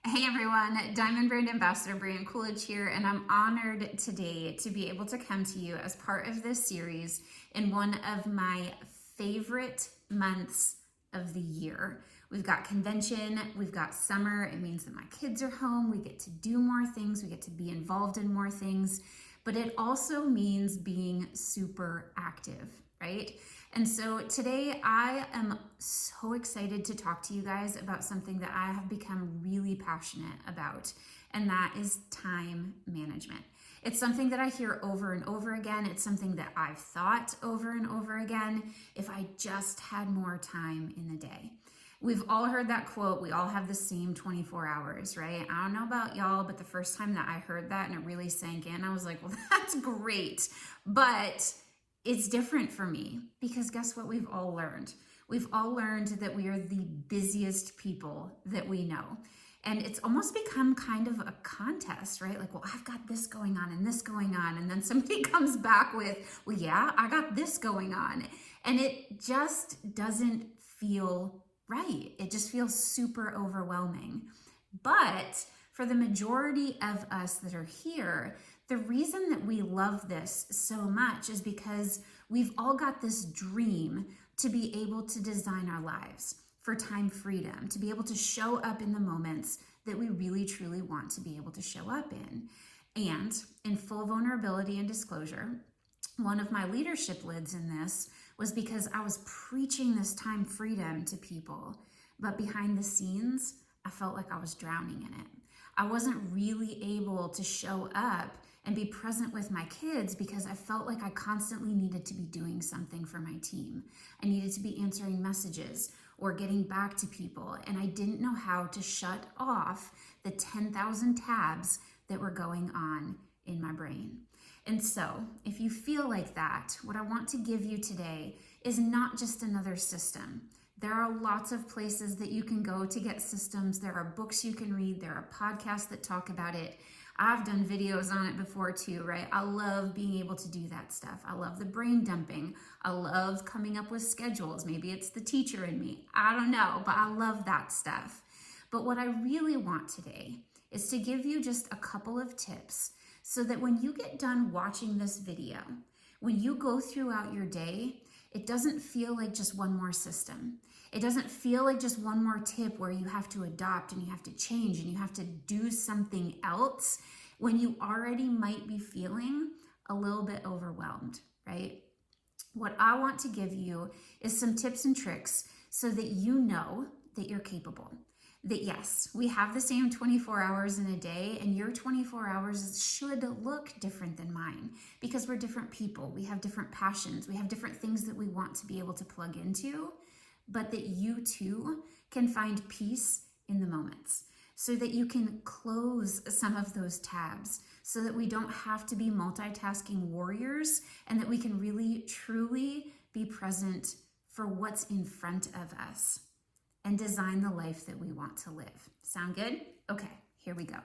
Hey everyone, Diamond Brand Ambassador Brian Coolidge here, and I'm honored today to be able to come to you as part of this series in one of my favorite months of the year. We've got convention, we've got summer. It means that my kids are home, we get to do more things, we get to be involved in more things, but it also means being super active, right? And so today I am so excited to talk to you guys about something that I have become really passionate about, and that is time management. It's something that I hear over and over again. It's something that I've thought over and over again. If I just had more time in the day. We've all heard that quote. We all have the same 24 hours, right? I don't know about y'all, but the first time that I heard that and it really sank in, I was like, well, that's great. But it's different for me because guess what we've all learned? We've all learned that we are the busiest people that we know. And it's almost become kind of a contest, right? Like, well, I've got this going on and this going on. And then somebody comes back with, well, yeah, I got this going on. And it just doesn't feel right. It just feels super overwhelming. But for the majority of us that are here, the reason that we love this so much is because we've all got this dream to be able to design our lives for time freedom, to be able to show up in the moments that we really truly want to be able to show up in. And in full vulnerability and disclosure, one of my leadership lids in this was because I was preaching this time freedom to people, but behind the scenes, I felt like I was drowning in it. I wasn't really able to show up and be present with my kids because I felt like I constantly needed to be doing something for my team. I needed to be answering messages or getting back to people, and I didn't know how to shut off the 10,000 tabs that were going on in my brain. And so, if you feel like that, what I want to give you today is not just another system. There are lots of places that you can go to get systems. There are books you can read. There are podcasts that talk about it. I've done videos on it before too, right? I love being able to do that stuff. I love the brain dumping. I love coming up with schedules. Maybe it's the teacher in me. I don't know, but I love that stuff. But what I really want today is to give you just a couple of tips so that when you get done watching this video, when you go throughout your day, it doesn't feel like just one more system. It doesn't feel like just one more tip where you have to adopt and you have to change and you have to do something else when you already might be feeling a little bit overwhelmed, right? What I want to give you is some tips and tricks so that you know that you're capable. That yes, we have the same 24 hours in a day, and your 24 hours should look different than mine because we're different people. We have different passions. We have different things that we want to be able to plug into, but that you too can find peace in the moments so that you can close some of those tabs so that we don't have to be multitasking warriors and that we can really truly be present for what's in front of us and design the life that we want to live. Sound good? Okay, here we go.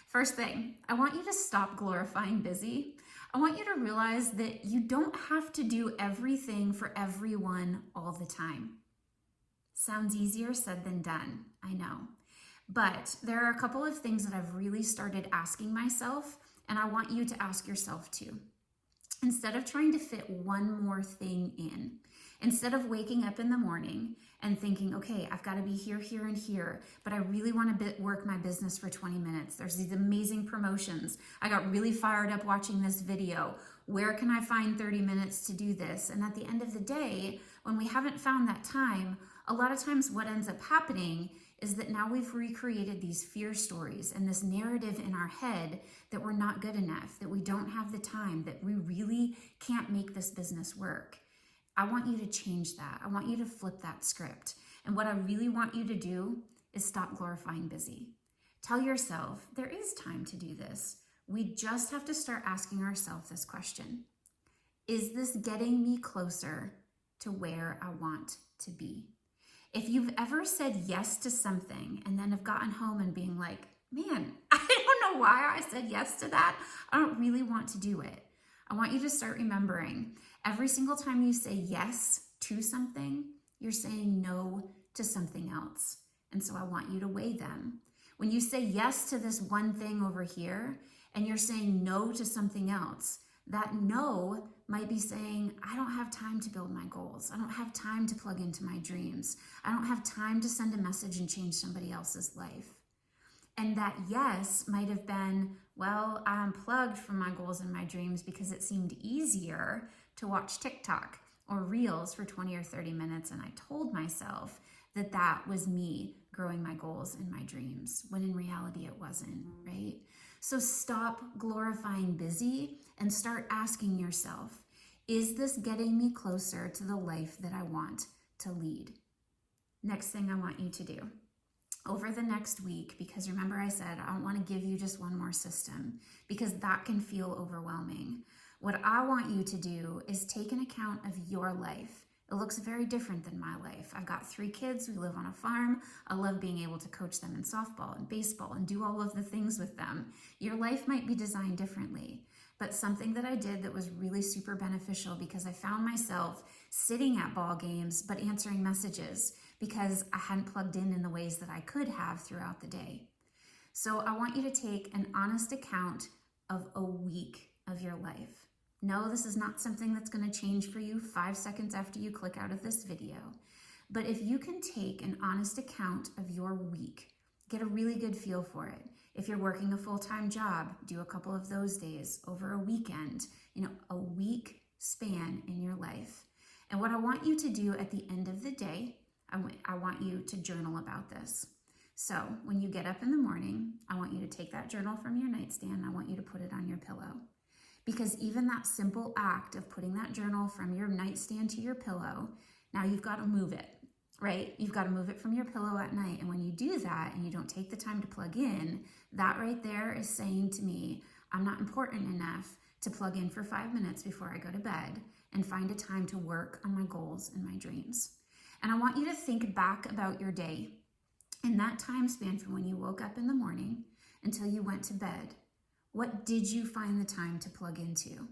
First thing, I want you to stop glorifying busy. I want you to realize that you don't have to do everything for everyone all the time. Sounds easier said than done, I know. But there are a couple of things that I've really started asking myself, and I want you to ask yourself too. Instead of trying to fit one more thing in, instead of waking up in the morning and thinking, okay, I've got to be here, here, and here, but I really want to work my business for 20 minutes. There's these amazing promotions. I got really fired up watching this video. Where can I find 30 minutes to do this? And at the end of the day, when we haven't found that time, a lot of times what ends up happening is that now we've recreated these fear stories and this narrative in our head that we're not good enough, that we don't have the time, that we really can't make this business work. I want you to change that. I want you to flip that script. And what I really want you to do is stop glorifying busy. Tell yourself, there is time to do this. We just have to start asking ourselves this question. Is this getting me closer to where I want to be? If you've ever said yes to something and then have gotten home and being like, man, I don't know why I said yes to that. I don't really want to do it. I want you to start remembering every single time you say yes to something, you're saying no to something else. And so I want you to weigh them. When you say yes to this one thing over here and you're saying no to something else, that no might be saying, I don't have time to build my goals. I don't have time to plug into my dreams. I don't have time to send a message and change somebody else's life. And that yes might have been, well, I unplugged from my goals and my dreams because it seemed easier to watch TikTok or Reels for 20 or 30 minutes. And I told myself that that was me growing my goals and my dreams, when in reality it wasn't, right? So stop glorifying busy and start asking yourself, is this getting me closer to the life that I want to lead? Next thing I want you to do over the next week, because remember I said I don't want to give you just one more system because that can feel overwhelming. What I want you to do is take an account of your life. It looks very different than my life. I've got 3 kids. We live on a farm. I love being able to coach them in softball and baseball and do all of the things with them. Your life might be designed differently, but something that I did that was really super beneficial, because I found myself sitting at ball games but answering messages because I hadn't plugged in the ways that I could have throughout the day. So I want you to take an honest account of a week of your life. No, this is not something that's going to change for you 5 seconds after you click out of this video. But if you can take an honest account of your week, get a really good feel for it. If you're working a full-time job, do a couple of those days over a weekend, a week span in your life. And what I want you to do at the end of the day, I want you to journal about this. So when you get up in the morning, I want you to take that journal from your nightstand. I want you to put it on your pillow. Because even that simple act of putting that journal from your nightstand to your pillow, now you've got to move it, right? You've got to move it from your pillow at night. And when you do that and you don't take the time to plug in, that right there is saying to me, I'm not important enough to plug in for 5 minutes before I go to bed and find a time to work on my goals and my dreams. And I want you to think back about your day in that time span from when you woke up in the morning until you went to bed. What did you find the time to plug into?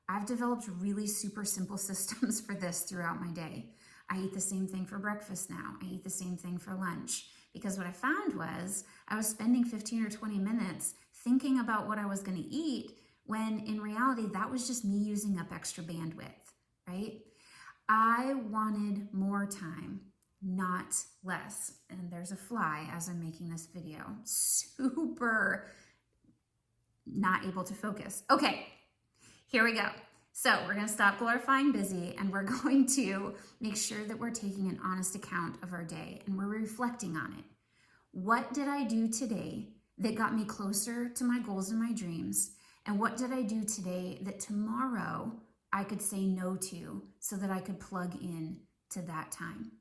I've developed really super simple systems for this throughout my day. I eat the same thing for breakfast now. I eat the same thing for lunch. Because what I found was I was spending 15 or 20 minutes thinking about what I was going to eat, when in reality, that was just me using up extra bandwidth, right? I wanted more time, not less. And there's a fly as I'm making this video. Super not able to focus. Okay, here we go. So we're going to stop glorifying busy, and we're going to make sure that we're taking an honest account of our day and we're reflecting on it. What did I do today that got me closer to my goals and my dreams? And what did I do today that tomorrow I could say no to so that I could plug in to that time?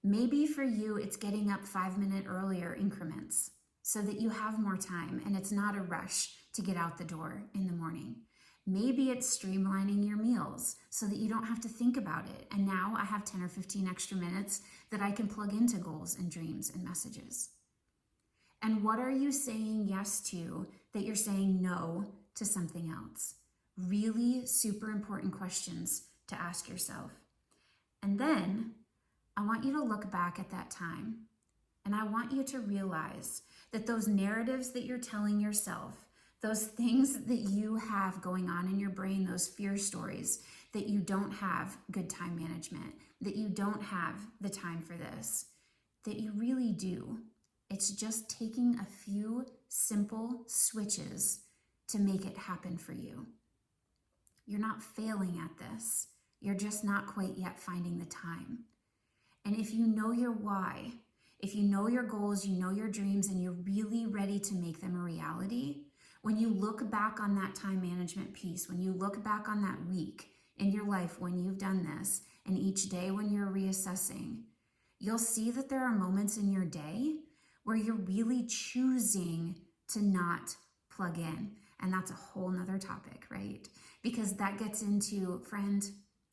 Maybe for you, it's getting up 5-minute earlier increments so that you have more time and it's not a rush to get out the door in the morning. Maybe it's streamlining your meals so that you don't have to think about it. And now I have 10 or 15 extra minutes that I can plug into goals and dreams and messages. And what are you saying yes to that you're saying no to something else? Really super important questions to ask yourself. And then I want you to look back at that time, and I want you to realize that those narratives that you're telling yourself, those things that you have going on in your brain, those fear stories, that you don't have good time management, that you don't have the time for this, that you really do. It's just taking a few simple switches to make it happen for you. You're not failing at this. You're just not quite yet finding the time. And if you know your why, if you know your goals, you know your dreams, and you're really ready to make them a reality, when you look back on that time management piece, when you look back on that week in your life when you've done this, and each day when you're reassessing, you'll see that there are moments in your day where you're really choosing to not plug in. And that's a whole nother topic, right? Because that gets into, friend,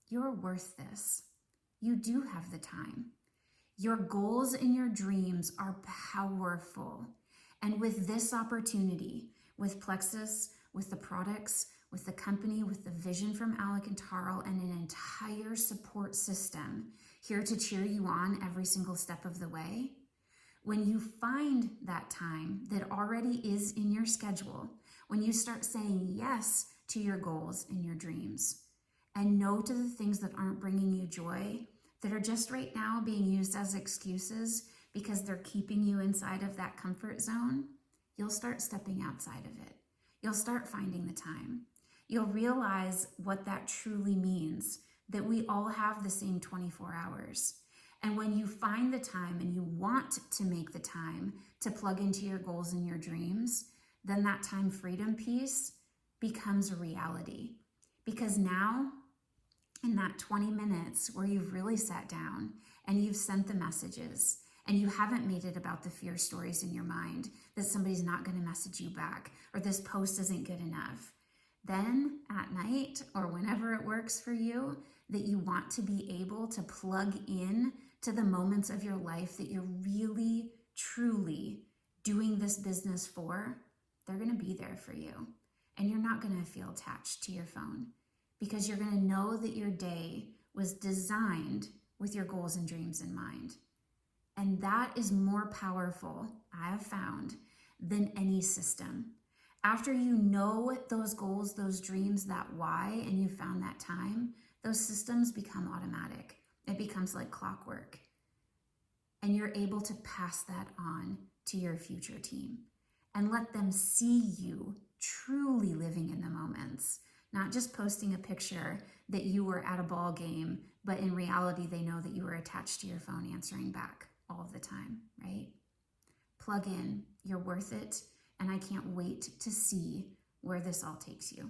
you're worth this. You do have the time. Your goals and your dreams are powerful. And with this opportunity, with Plexus, with the products, with the company, with the vision from Alec and Tarl, and an entire support system here to cheer you on every single step of the way, When you find that time that already is in your schedule, when you start saying yes to your goals and your dreams, and no to the things that aren't bringing you joy, that are just right now being used as excuses because they're keeping you inside of that comfort zone, you'll start stepping outside of it. You'll start finding the time. You'll realize what that truly means, that we all have the same 24 hours. And when you find the time and you want to make the time to plug into your goals and your dreams, then that time freedom piece becomes a reality. Because now, in that 20 minutes where you've really sat down and you've sent the messages and you haven't made it about the fear stories in your mind that somebody's not going to message you back or this post isn't good enough, then at night or whenever it works for you, that you want to be able to plug in to the moments of your life that you're really, truly doing this business for, they're going to be there for you. And you're not going to feel attached to your phone because you're going to know that your day was designed with your goals and dreams in mind. And that is more powerful, I have found, than any system. After you know those goals, those dreams, that why, and you found that time, those systems become automatic. It becomes like clockwork. And you're able to pass that on to your future team and let them see you truly living in the moments, not just posting a picture that you were at a ball game, but in reality, they know that you were attached to your phone answering back all of the time, right? Plug in, you're worth it, and I can't wait to see where this all takes you.